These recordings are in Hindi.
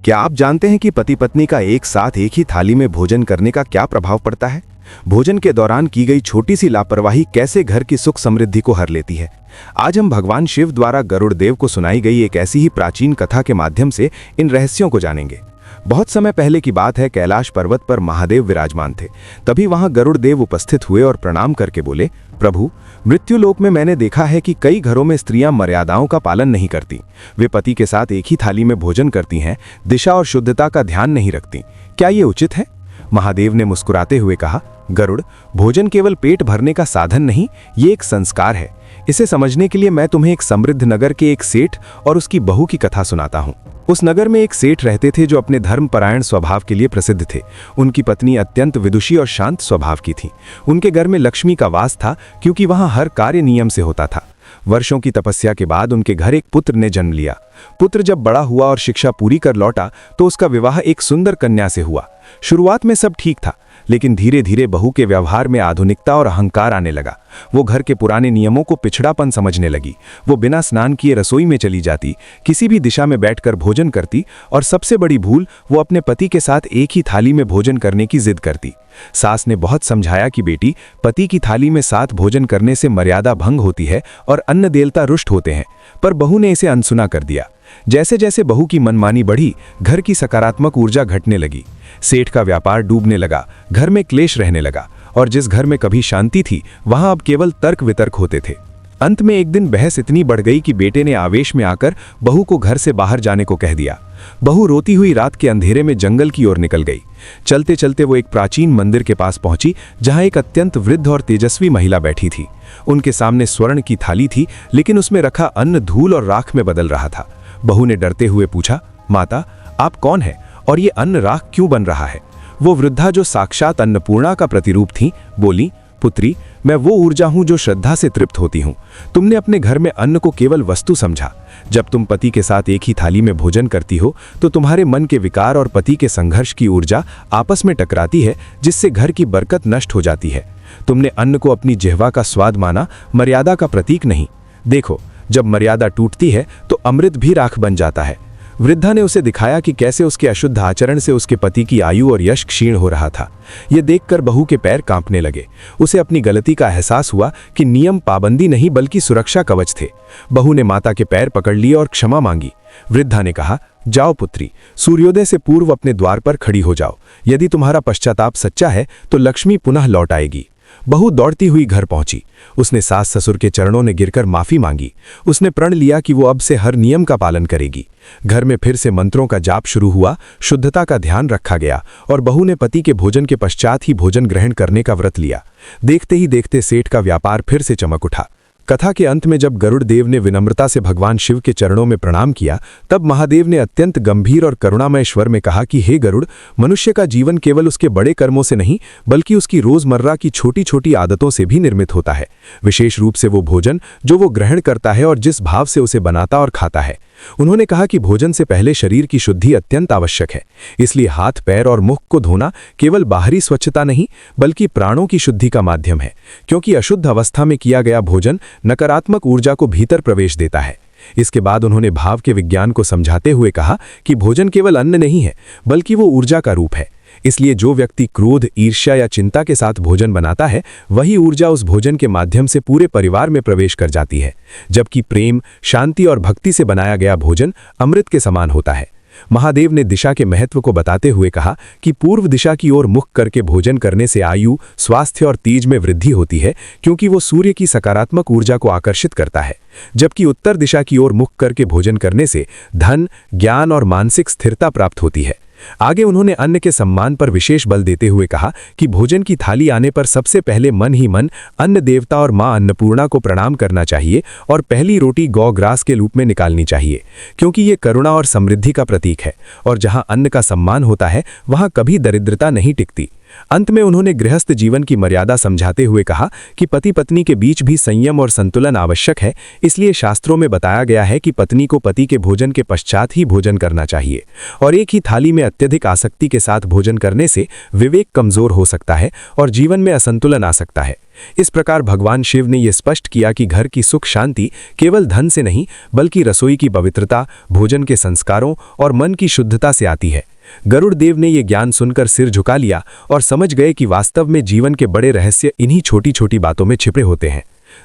क्या आप जानते हैं कि पति पत्नी का एक साथ एक ही थाली में भोजन करने का क्या प्रभाव पड़ता है? भोजन के दौरान की गई छोटी सी लापरवाही कैसे घर की सुख समृद्धि को हर लेती है। आज हम भगवान शिव द्वारा गरुड़ देव को सुनाई गई एक ऐसी ही प्राचीन कथा के माध्यम से इन रहस्यों को जानेंगे। बहुत समय पहले की बात है, कैलाश पर्वत पर महादेव विराजमान थे। तभी वहां गरुड़ देव उपस्थित हुए और प्रणाम करके बोले, प्रभु, मृत्युलोक में मैंने देखा है कि कई घरों में स्त्रियां मर्यादाओं का पालन नहीं करती। वे पति के साथ एक ही थाली में भोजन करती हैं, दिशा और शुद्धता का ध्यान नहीं रखती। क्या ये उचित है? महादेव ने मुस्कुराते हुए कहा, गरुड़, भोजन केवल पेट भरने का साधन नहीं, ये एक संस्कार है। इसे समझने के लिए मैं तुम्हें एक समृद्ध नगर के एक सेठ और उसकी बहू की कथा सुनाता हूँ। उस नगर में एक सेठ रहते थे जो अपने धर्मपरायण स्वभाव के लिए प्रसिद्ध थे। उनकी पत्नी अत्यंत विदुषी और शांत स्वभाव की थी। उनके घर में लक्ष्मी का वास था, क्योंकि वहां हर कार्य नियम से होता था। वर्षों की तपस्या के बाद उनके घर एक पुत्र ने जन्म लिया। पुत्र जब बड़ा हुआ और शिक्षा पूरी कर लौटा तो उसका विवाह एक सुंदर कन्या से हुआ। शुरुआत में सब ठीक था, लेकिन धीरे धीरे बहू के व्यवहार में आधुनिकता और अहंकार आने लगा। वो घर के पुराने नियमों को पिछड़ापन समझने लगी। वो बिना स्नान किए रसोई में चली जाती, किसी भी दिशा में बैठकर भोजन करती, और सबसे बड़ी भूल, वो अपने पति के साथ एक ही थाली में भोजन करने की जिद करती। सास ने बहुत समझाया कि बेटी, पति की थाली में साथ भोजन करने से मर्यादा भंग होती है और अन्न देवता रुष्ट होते हैं, पर बहू ने इसे अनसुना कर दिया। जैसे जैसे बहू की मनमानी बढ़ी, घर की सकारात्मक ऊर्जा घटने लगी। सेठ का व्यापार डूबने लगा, घर में क्लेश रहने लगा, और जिस घर में कभी शांति थी वहां अब केवल तर्क वितर्क होते थे। अंत में एक दिन बहस इतनी बढ़ गई कि बेटे ने आवेश में आकर बहू को घर से बाहर जाने को कह दिया। बहू रोती हुई रात के अंधेरे में जंगल की ओर निकल गई। चलते चलते वो एक प्राचीन मंदिर के पास पहुंची, जहां एक अत्यंत वृद्ध और तेजस्वी महिला बैठी थी। उनके सामने स्वर्ण की थाली थी, लेकिन उसमें रखा अन्न धूल और राख में बदल रहा था। बहू ने डरते हुए पूछा, माता, आप कौन है और ये अन्न राख क्यों बन रहा है? वो वृद्धा, जो साक्षात अन्नपूर्णा का प्रतिरूप थी, बोली, पुत्री, मैं वो ऊर्जा हूं जो श्रद्धा से तृप्त होती हूं। तुमने अपने घर में अन्न को केवल वस्तु समझा। जब तुम पति के साथ एक ही थाली में भोजन करती हो तो तुम्हारे मन के विकार और पति के संघर्ष की ऊर्जा आपस में टकराती है, जिससे घर की बरकत नष्ट हो जाती है। तुमने अन्न को अपनी जिह्वा का स्वाद माना, मर्यादा का प्रतीक नहीं। देखो, जब मर्यादा टूटती है तो अमृत भी राख बन जाता है। वृद्धा ने उसे दिखाया कि कैसे उसके अशुद्ध आचरण से उसके पति की आयु और यश क्षीण हो रहा था। यह देखकर बहू के पैर कांपने लगे। उसे अपनी गलती का एहसास हुआ कि नियम पाबंदी नहीं बल्कि सुरक्षा कवच थे। बहू ने माता के पैर पकड़ लिए और क्षमा मांगी। वृद्धा ने कहा, जाओ पुत्री, सूर्योदय से पूर्व अपने द्वार पर खड़ी हो जाओ। यदि तुम्हारा पश्चाताप सच्चा है तो लक्ष्मी पुनः लौट आएगी। बहू दौड़ती हुई घर पहुंची। उसने सास ससुर के चरणों में गिरकर माफी मांगी। उसने प्रण लिया कि वो अब से हर नियम का पालन करेगी। घर में फिर से मंत्रों का जाप शुरू हुआ, शुद्धता का ध्यान रखा गया, और बहू ने पति के भोजन के पश्चात ही भोजन ग्रहण करने का व्रत लिया। देखते ही देखते सेठ का व्यापार फिर से चमक उठा। कथा के अंत में जब गरुड़ देव ने विनम्रता से भगवान शिव के चरणों में प्रणाम किया, तब महादेव ने अत्यंत गंभीर और करुणामय स्वर में कहा कि हे गरुड़, मनुष्य का जीवन केवल उसके बड़े कर्मों से नहीं बल्कि उसकी रोजमर्रा की छोटी छोटी आदतों से भी निर्मित होता है। विशेष रूप से वो भोजन जो वो ग्रहण करता है और जिस भाव से उसे बनाता और खाता है। उन्होंने कहा कि भोजन से पहले शरीर की शुद्धि अत्यंत आवश्यक है। इसलिए हाथ, पैर और मुख को धोना केवल बाहरी स्वच्छता नहीं बल्कि प्राणों की शुद्धि का माध्यम है, क्योंकि अशुद्ध अवस्था में किया गया भोजन नकारात्मक ऊर्जा को भीतर प्रवेश देता है। इसके बाद उन्होंने भाव के विज्ञान को समझाते हुए कहा कि भोजन केवल अन्न नहीं है बल्कि वो ऊर्जा का रूप है। इसलिए जो व्यक्ति क्रोध, ईर्ष्या या चिंता के साथ भोजन बनाता है, वही ऊर्जा उस भोजन के माध्यम से पूरे परिवार में प्रवेश कर जाती है, जबकि प्रेम, शांति और भक्ति से बनाया गया भोजन अमृत के समान होता है। महादेव ने दिशा के महत्व को बताते हुए कहा कि पूर्व दिशा की ओर मुख करके भोजन करने से आयु, स्वास्थ्य और तेज में वृद्धि होती है, क्योंकि वो सूर्य की सकारात्मक ऊर्जा को आकर्षित करता है। जबकि उत्तर दिशा की ओर मुख करके भोजन करने से धन, ज्ञान और मानसिक स्थिरता प्राप्त होती है। आगे उन्होंने अन्न के सम्मान पर विशेष बल देते हुए कहा कि भोजन की थाली आने पर सबसे पहले मन ही मन अन्न देवता और मां अन्नपूर्णा को प्रणाम करना चाहिए और पहली रोटी गौ ग्रास के रूप में निकालनी चाहिए, क्योंकि ये करुणा और समृद्धि का प्रतीक है, और जहां अन्न का सम्मान होता है वहां कभी दरिद्रता नहीं टिकती। अंत में उन्होंने गृहस्थ जीवन की मर्यादा समझाते हुए कहा कि पति पत्नी के बीच भी संयम और संतुलन आवश्यक है। इसलिए शास्त्रों में बताया गया है कि पत्नी को पति के भोजन के पश्चात ही भोजन करना चाहिए और एक ही थाली में अत्यधिक आसक्ति के साथ भोजन करने से विवेक कमजोर हो सकता है और जीवन में असंतुलन आ सकता है। इस प्रकार भगवान शिव ने यह स्पष्ट किया कि घर की सुख शांति केवल धन से नहीं बल्कि रसोई की पवित्रता, भोजन के संस्कारों और मन की शुद्धता से आती है। गरुड़ देव ने यह ज्ञान सुनकर सिर झुका लिया और समझ गए कि वास्तव में जीवन के बड़े रहस्य इन्हीं छोटी छोटी बातों में छिपे होते हैं।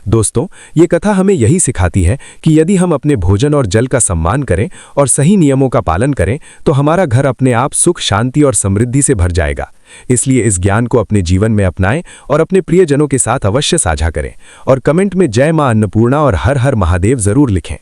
दोस्तों, ये कथा हमें यही सिखाती है कि यदि हम अपने भोजन और जल का सम्मान करें और सही नियमों का पालन करें तो हमारा घर अपने आप सुख, शांति और समृद्धि से भर जाएगा। इसलिए इस ज्ञान को अपने जीवन में अपनाएं और अपने प्रियजनों के साथ अवश्य साझा करें और कमेंट में जय मां अन्नपूर्णा और हर हर महादेव जरूर लिखें।